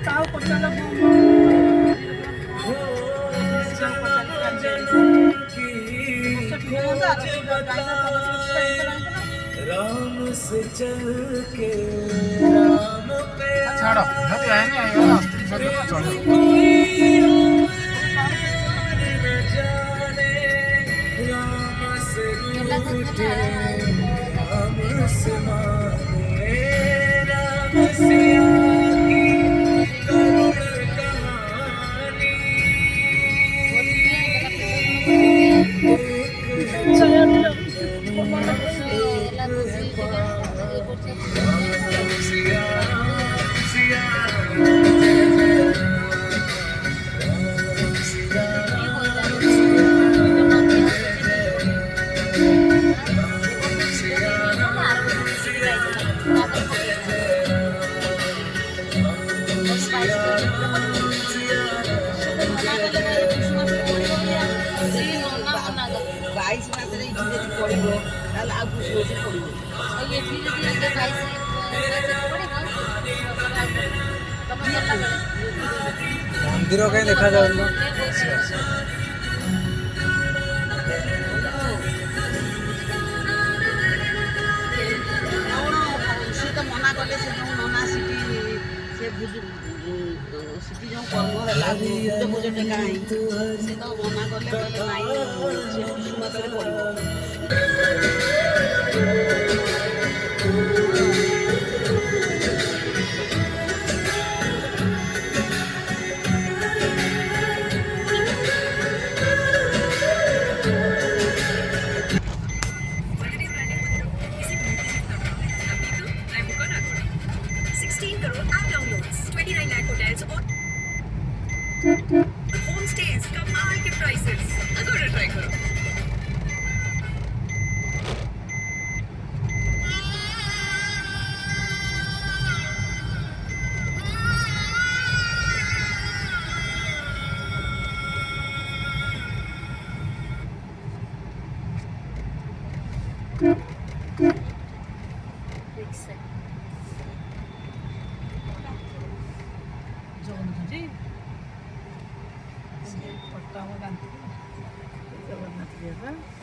କାହାକୁ ପଚାରିଲା राम से चल के राम पे छाड़ नहीं आए नहीं आएगा अस्त्री सर चलो राम से रूठे राम से माने राम से आकी करुण कहानी बाईस मासरे पड़ो आउ खुशी मंदिर कहीं देखा जाऊन सी तो मना कले से नना सीटी से सीटी जो कर्म है पूजा टेका से तो मना कले नाई से खुशी मासरे पड़ो होम स्टेज कमाल के प्राइसेस अगर ट्राई करो जगन्नाथ जी जगन्नाथ जी